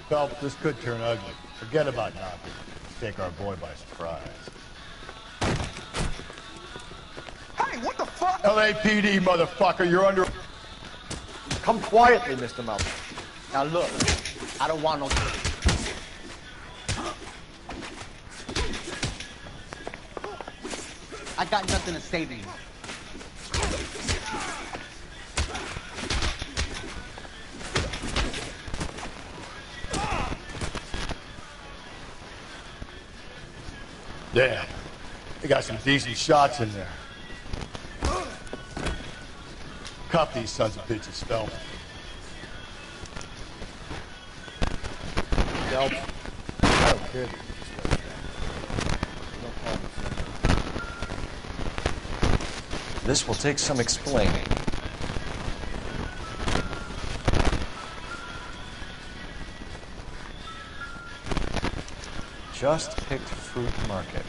Phelps, this could turn ugly. Forget about knocking. Take our boy by surprise. Hey, what the fuck? LAPD, motherfucker, you're under... Come quietly, Mr. Melton. Now look, I don't want no trouble. I got nothing to say to you. Damn. They got some decent shots in there. Cuff these sons of bitches, Phelps. Phelps, I don't care. This will take some explaining. Just picked fruit market.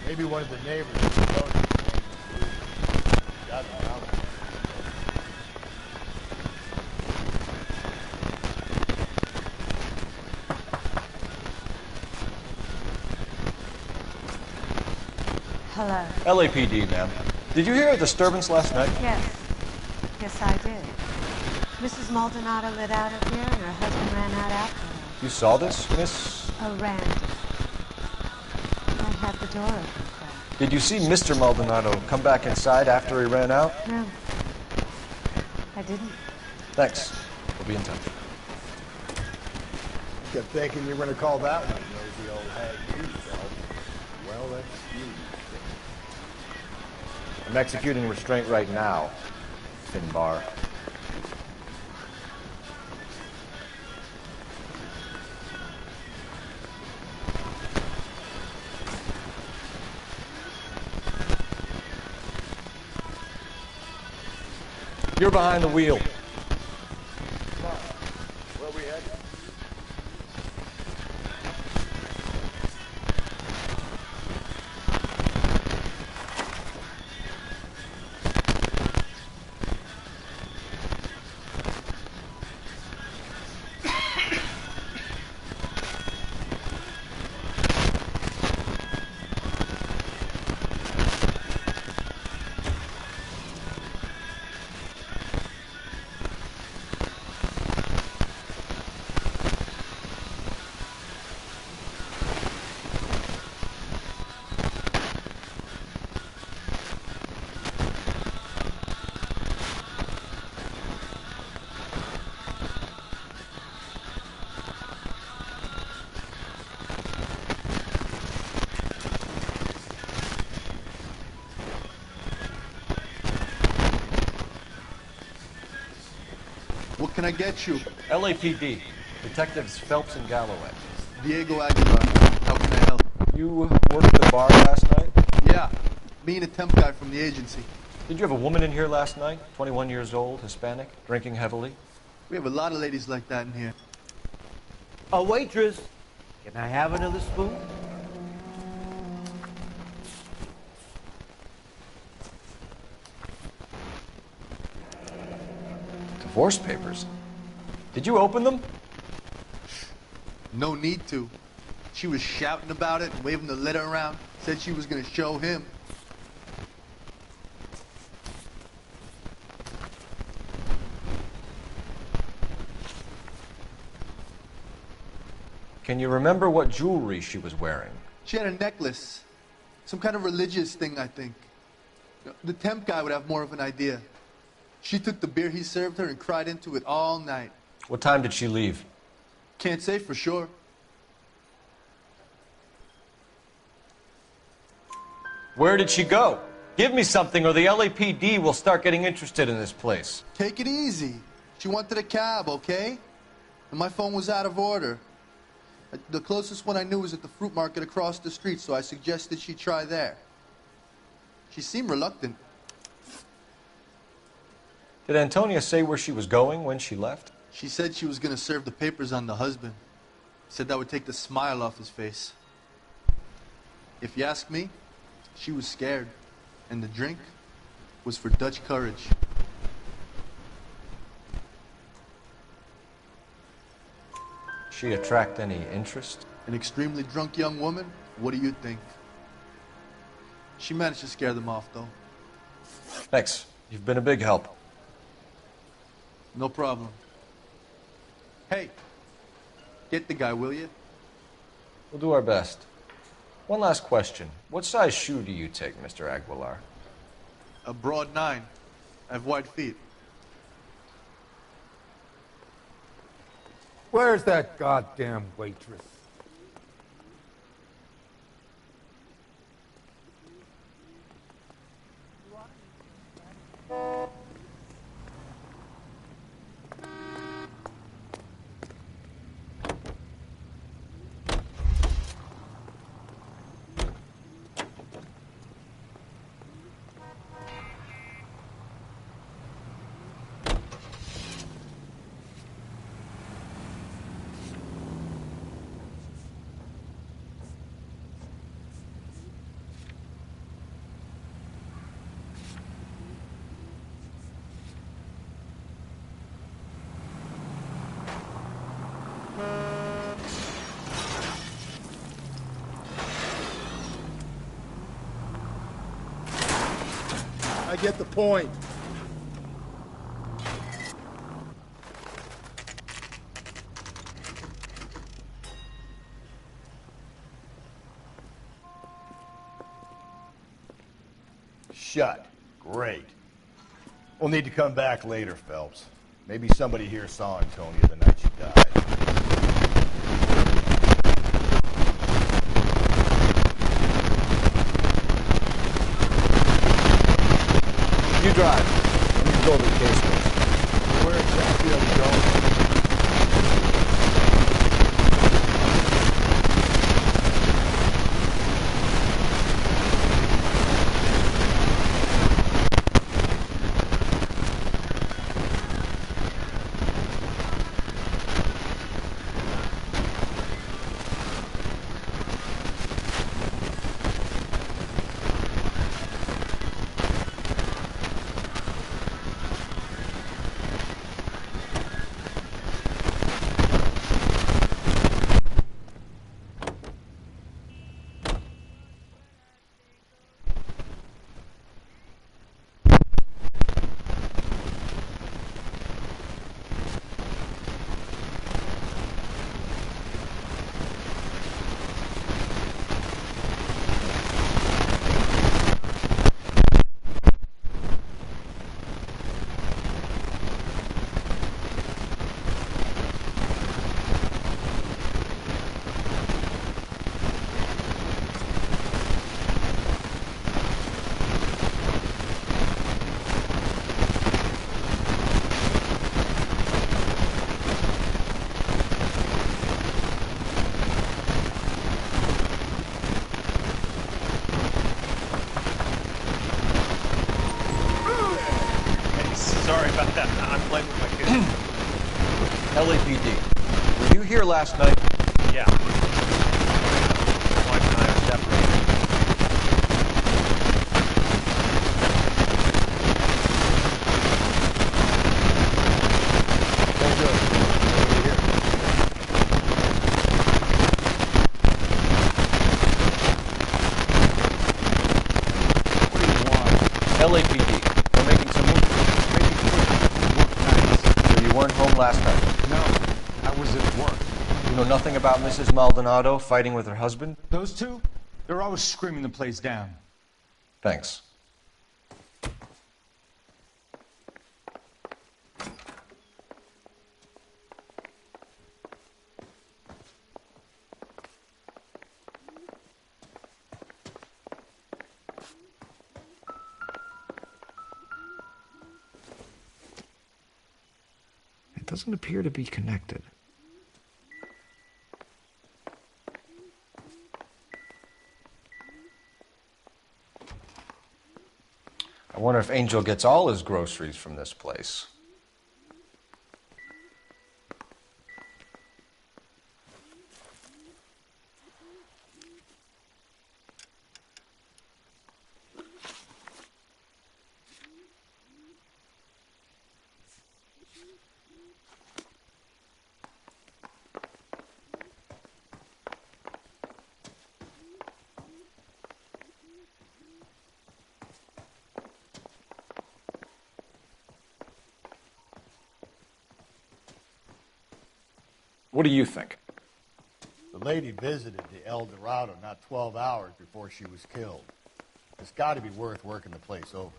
Maybe one of the neighbors. Hello. LAPD, ma'am. Did you hear a disturbance last night? Yes. Yes, I did. Mrs. Maldonado lit out of here, and her husband ran out after her. You saw this, Miss? Oh, ran. I had the door open for her. Did you see Mr. Maldonado come back inside after he ran out? No. I didn't. Thanks. We'll be in touch. Kept thinking you were going to call that one nosy old hag you, Phelps. Well, that's you. I'm executing restraint right now, Finbar. You're behind the wheel. Come on. Where are we headed? What can I get you? LAPD. Detectives Phelps and Galloway. Diego Aguilar. How can I help? You worked at the bar last night? Yeah, me and a temp guy from the agency. Did you have a woman in here last night? 21 years old, Hispanic, drinking heavily? We have a lot of ladies like that in here. A waitress. Can I have another spoon? Divorce papers. Did you open them? No need to. She was shouting about it and waving the letter around. Said she was going to show him. Can you remember what jewelry she was wearing? She had a necklace. Some kind of religious thing, I think. The temp guy would have more of an idea. She took the beer he served her and cried into it all night. What time did she leave? Can't say for sure. Where did she go? Give me something or the LAPD will start getting interested in this place. Take it easy. She wanted a cab, okay? And my phone was out of order. The closest one I knew was at the fruit market across the street, so I suggested she try there. She seemed reluctant. Did Antonia say where she was going when she left? She said she was going to serve the papers on the husband. Said that would take the smile off his face. If you ask me, she was scared. And the drink was for Dutch courage. She attract any interest? An extremely drunk young woman? What do you think? She managed to scare them off, though. Thanks. You've been a big help. No problem. Hey, get the guy, will you? We'll do our best. One last question. What size shoe do you take, Mr. Aguilar? A broad 9. I have wide feet. Where's that goddamn waitress? I get the point. Shut. Great. We'll need to come back later, Phelps. Maybe somebody here saw Antonia the night she died. You drive. Let me build the case first. Where exactly are we going? Sorry about that. I'm playing with my kids. LAPD. Were you here last night? Yeah. My wife and I are separated. Oh, good. Over here. What do you want? LAPD. We're making some moves. So you weren't home last night? No, I was at work. You know nothing about Mrs. Maldonado fighting with her husband? Those two, they're always screaming the place down. Thanks. It doesn't appear to be connected. I wonder if Angel gets all his groceries from this place. What do you think? The lady visited the El Dorado not 12 hours before she was killed. It's got to be worth working the place over.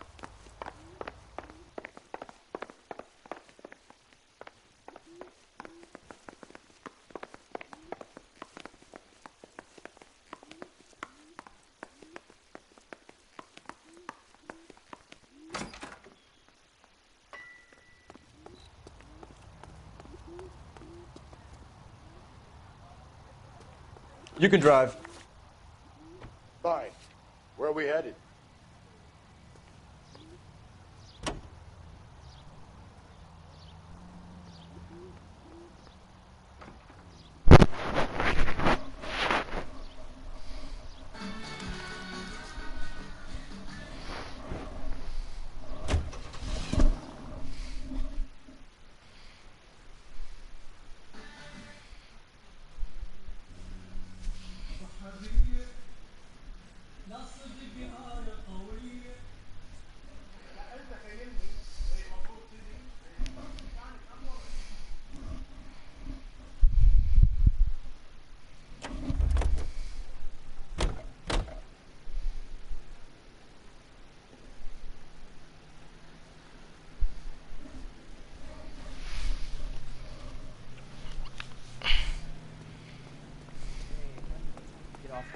You can drive. Fine. Where are we headed?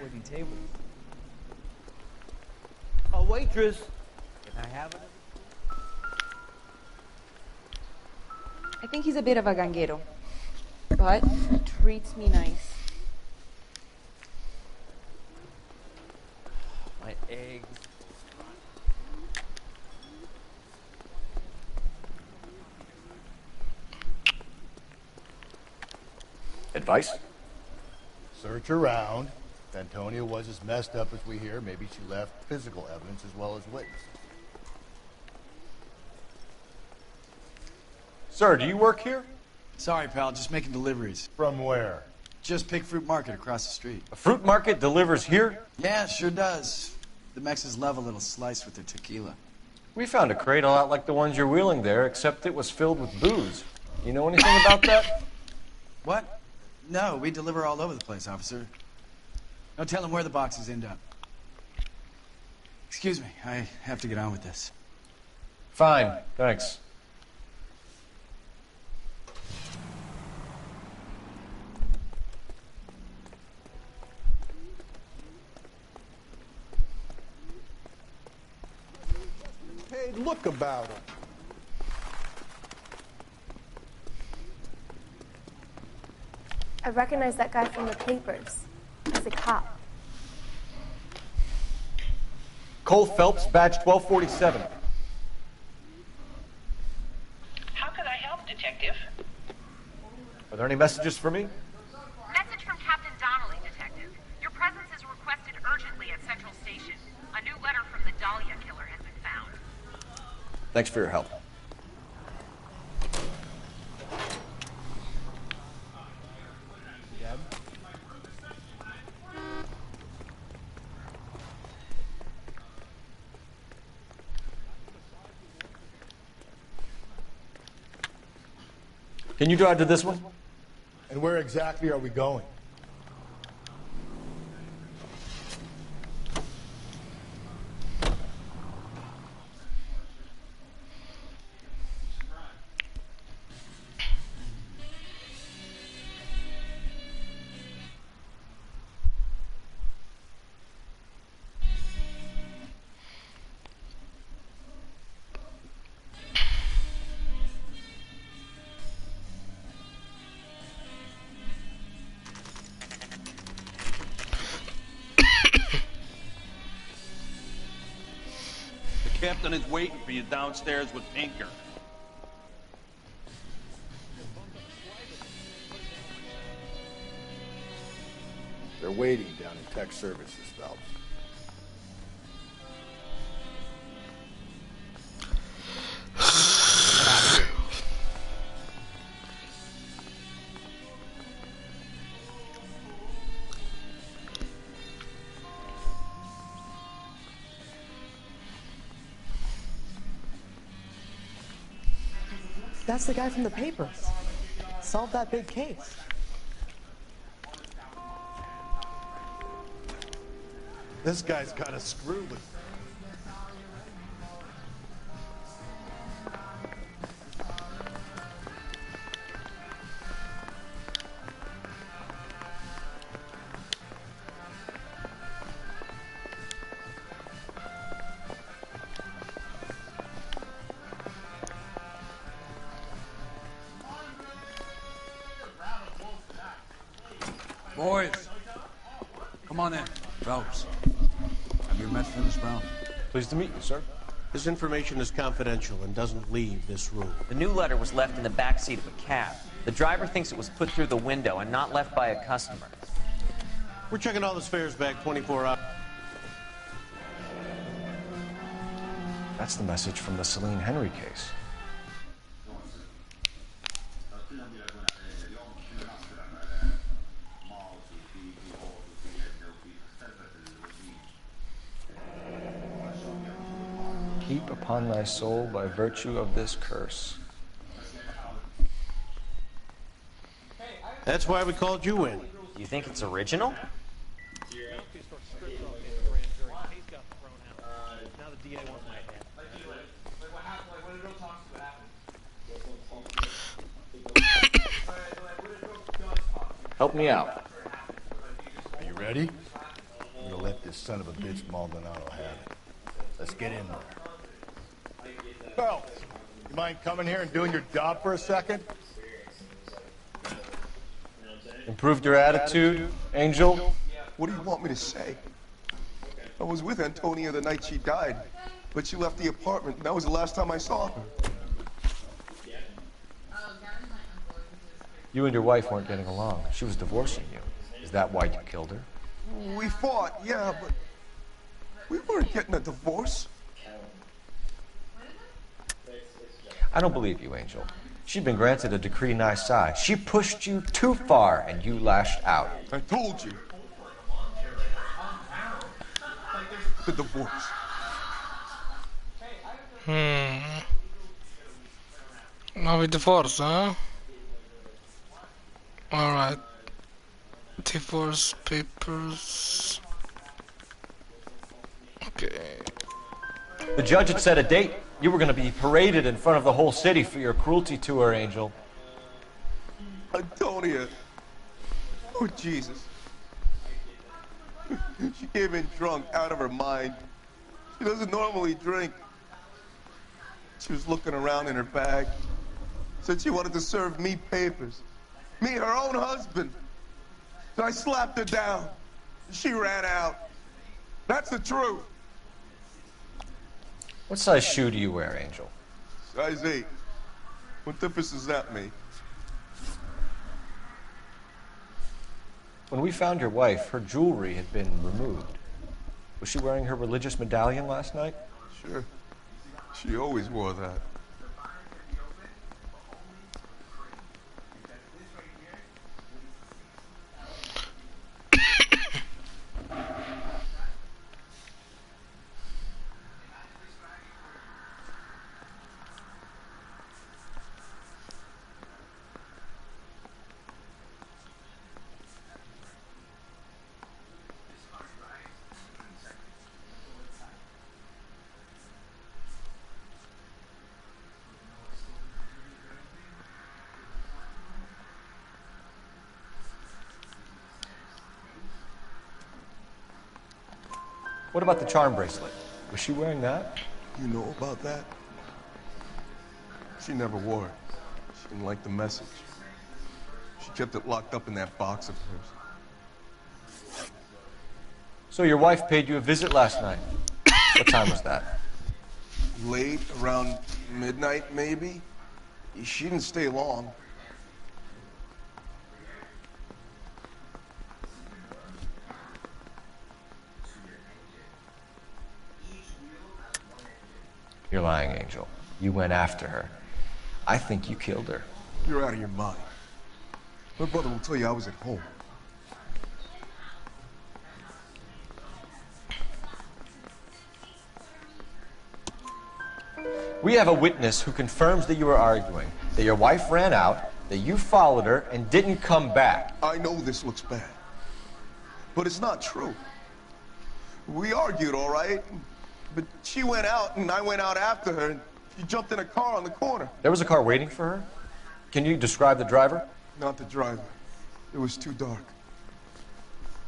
Waiting tables. A waitress. Can I have it? I think he's a bit of a ganguero, but treats me nice. My eggs. Advice? Search around. If Antonia was as messed up as we hear, maybe she left physical evidence as well as witnesses. Sir, do you work here? Sorry, pal, just making deliveries. From where? Just Pig Fruit Market across the street. A fruit market delivers here? Yeah, sure does. The Mexes love a little slice with their tequila. We found a crate a lot like the ones you're wheeling there, except it was filled with booze. You know anything about that? What? No, we deliver all over the place, officer. Don't tell them where the boxes end up. Excuse me, I have to get on with this. Fine, thanks. Hey, look about him. I recognize that guy from the papers. He's a cop. Cole Phelps, badge 1247. How can I help, Detective? Are there any messages for me? Message from Captain Donnelly, Detective. Your presence is requested urgently at Central Station. A new letter from the Dahlia killer has been found. Thanks for your help. Can you drive to this one? And where exactly are we going? The captain is waiting for you downstairs with Pinker. They're waiting down in tech services, Phelps. That's the guy from the papers. Solved that big case. This guy's got a screw loose. Boys, come on in. Phelps, have you met Finnish Brown? Pleased to meet you, sir. This information is confidential and doesn't leave this room. The new letter was left in the back seat of a cab. The driver thinks it was put through the window and not left by a customer. We're checking all the fares back 24 hours. That's the message from the Celine Henry case. Keep upon thy soul by virtue of this curse. That's why we called you in. You think it's original? Help me out. Are you ready? I'm gonna let this son of a bitch Maldonado have it. Let's get in there. Phelps, you mind coming here and doing your job for a second? Improved your attitude, Angel? What do you want me to say? I was with Antonia the night she died, but she left the apartment, and that was the last time I saw her. You and your wife weren't getting along. She was divorcing you. Is that why you killed her? We fought, yeah, but we weren't getting a divorce. I don't believe you, Angel. She'd been granted a decree nisi. She pushed you too far, and you lashed out. I told you. The divorce. Now with divorce, huh? Alright. Divorce papers. Okay. The judge had set a date. You were going to be paraded in front of the whole city for your cruelty to her, Angel. Antonia. Oh, Jesus. She came in drunk, out of her mind. She doesn't normally drink. She was looking around in her bag. Said she wanted to serve me papers. Me, her own husband. So I slapped her down. She ran out. That's the truth. What size shoe do you wear, Angel? Size 8. What difference does that make? When we found your wife, her jewelry had been removed. Was she wearing her religious medallion last night? Sure. She always wore that. What about the charm bracelet? Was she wearing that? You know about that? She never wore it. She didn't like the message. She kept it locked up in that box of hers. So your wife paid you a visit last night. What time was that? Late, around midnight, maybe. She didn't stay long. You're lying, Angel. You went after her. I think you killed her. You're out of your mind. My brother will tell you I was at home. We have a witness who confirms that you were arguing, that your wife ran out, that you followed her and didn't come back. I know this looks bad, but it's not true. We argued, all right? But she went out, and I went out after her, and she jumped in a car on the corner. There was a car waiting for her? Can you describe the driver? Not the driver. It was too dark.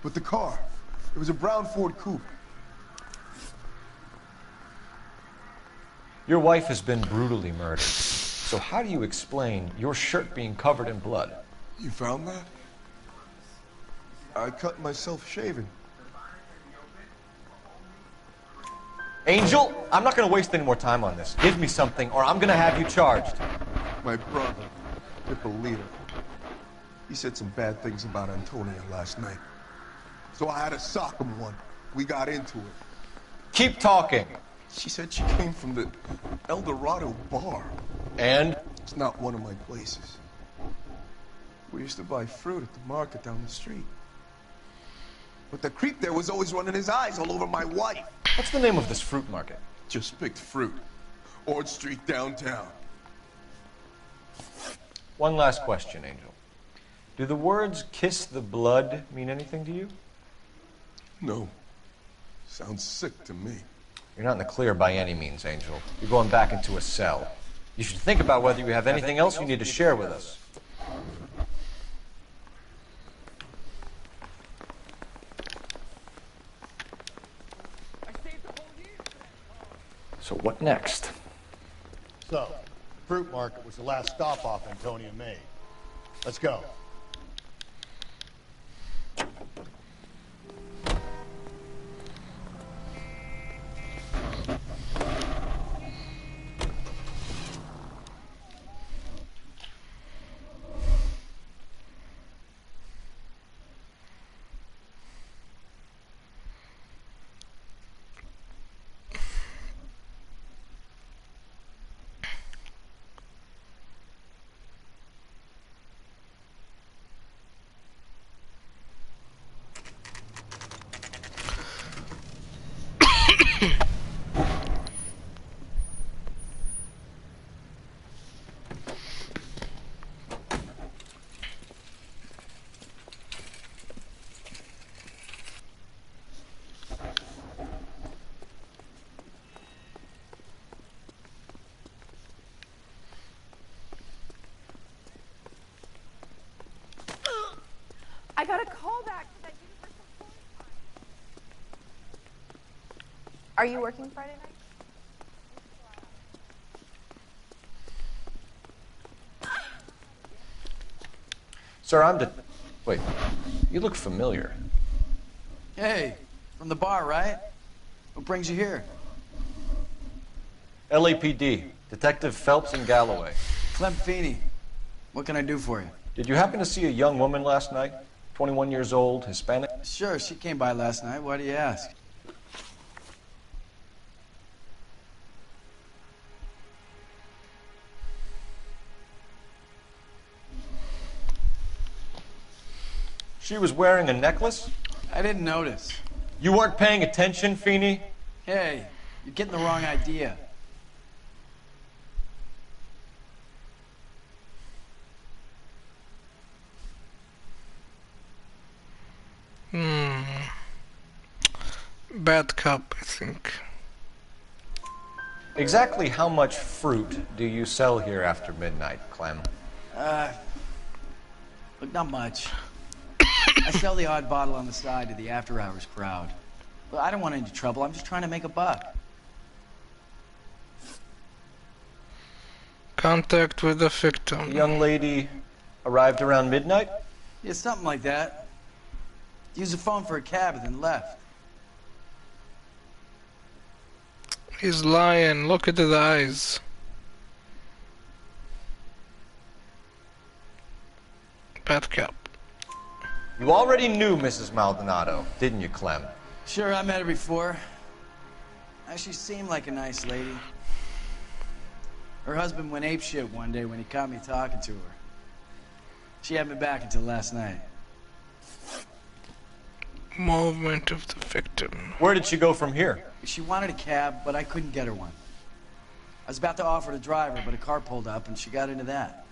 But the car, it was a brown Ford Coupe. Your wife has been brutally murdered. So how do you explain your shirt being covered in blood? You found that? I cut myself shaving. Angel, I'm not going to waste any more time on this. Give me something, or I'm going to have you charged. My brother, Hippolyta, he said some bad things about Antonia last night. So I had to sock him one. We got into it. Keep talking. She said she came from the El Dorado bar. And? It's not one of my places. We used to buy fruit at the market down the street. But the creep there was always running his eyes all over my wife. What's the name of this fruit market? Just picked fruit. Ord Street downtown. One last question, Angel. Do the words kiss the blood mean anything to you? No. Sounds sick to me. You're not in the clear by any means, Angel. You're going back into a cell. You should think about whether you have anything else you need to share with us. So what next? So, fruit market was the last stop off Antonia made. Let's go. I got a call back for that Universal Toy Party. Are you working Friday night? Sir, Wait, you look familiar. Hey, from the bar, right? What brings you here? LAPD, Detective Phelps and Galloway. Clem Feeney. What can I do for you? Did you happen to see a young woman last night? 21 years old, Hispanic? Sure, she came by last night. Why do you ask? She was wearing a necklace? I didn't notice. You weren't paying attention, Feeney? Hey, you're getting the wrong idea. Bad cop, I think. Exactly how much fruit do you sell here after midnight, Clem? Look, not much. I sell the odd bottle on the side to the after-hours crowd. But I don't want any trouble. I'm just trying to make a buck. Contact with the victim. The young lady arrived around midnight? Yeah, something like that. Used the phone for a cab and then left. He's lying. Look at his eyes. Bad cop. You already knew Mrs. Maldonado, didn't you, Clem? Sure, I met her before. She seemed like a nice lady. Her husband went apeshit one day when he caught me talking to her. She had me back until last night. Movement of the victim. Where did she go from here? She wanted a cab, but I couldn't get her one. I was about to offer to drive her, but a car pulled up and she got into that.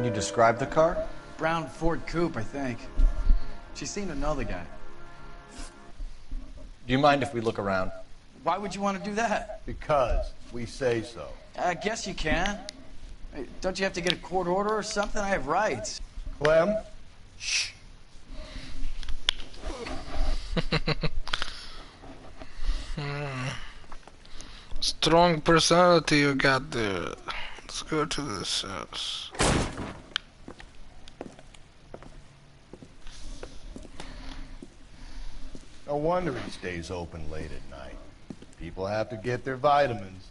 Can you describe the car? Brown Ford Coupe, I think. She seemed to know the guy. Do you mind if we look around? Why would you want to do that? Because we say so. I guess you can. Hey, don't you have to get a court order or something? I have rights. Clem? Shh. Strong personality you got there. Let's go to this house. No wonder he stays open late at night. People have to get their vitamins.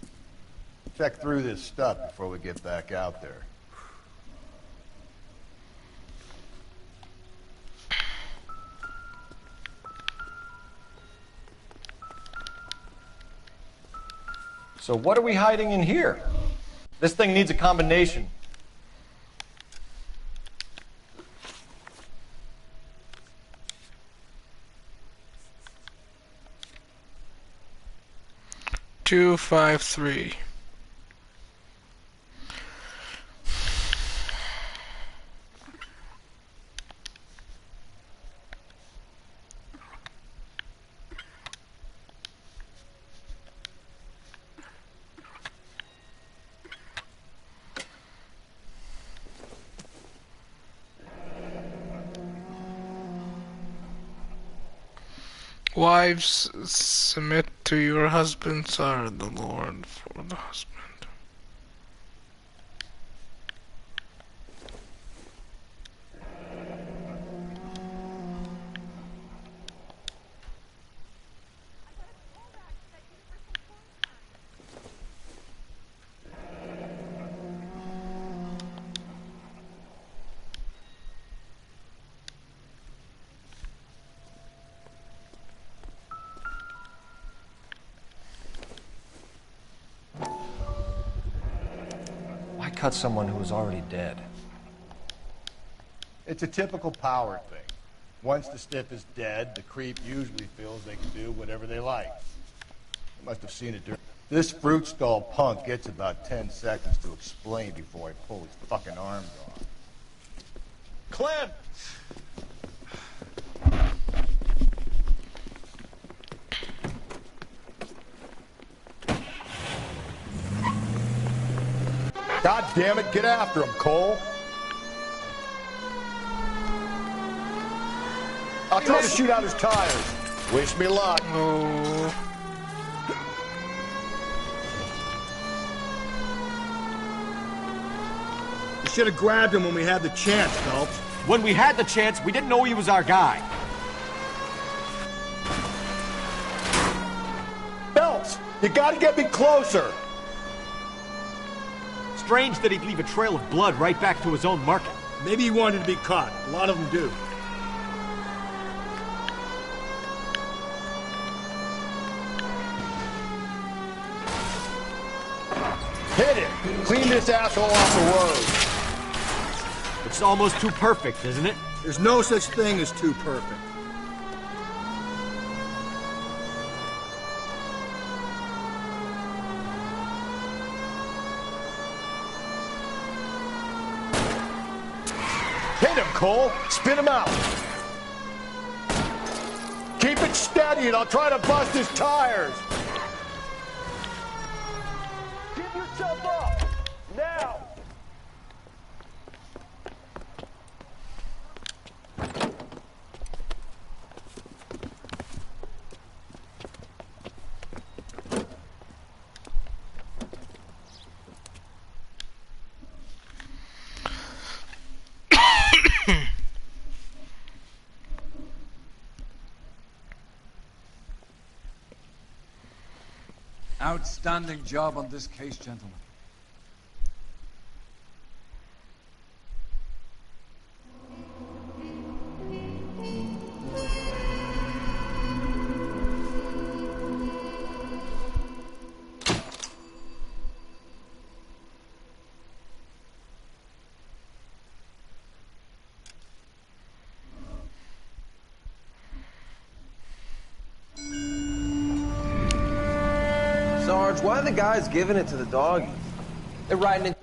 Check through this stuff before we get back out there. So what are we hiding in here? This thing needs a combination. Two, 5, 3. Wives, submit to your husbands, are the Lord for the husband. Cut someone who was already dead. It's a typical power thing. Once the stiff is dead, the creep usually feels they can do whatever they like. They must have seen it during... This fruit stall punk gets about 10 seconds to explain before I pull his fucking arms off. Clem! God damn it, get after him, Cole. I'll try to shoot out his tires. Wish me luck. Oh. We should have grabbed him when we had the chance, Phelps. When we had the chance, we didn't know he was our guy. Phelps, you gotta get me closer. Strange that he'd leave a trail of blood right back to his own market. Maybe he wanted to be caught. A lot of them do. Hit it! Clean this asshole off the road. It's almost too perfect, isn't it? There's no such thing as too perfect. Hit him, Cole. Spin him out. Keep it steady and I'll try to bust his tires. Give yourself up. Now. Outstanding job on this case, gentlemen. Sarge, why are the guys giving it to the doggies? They're riding in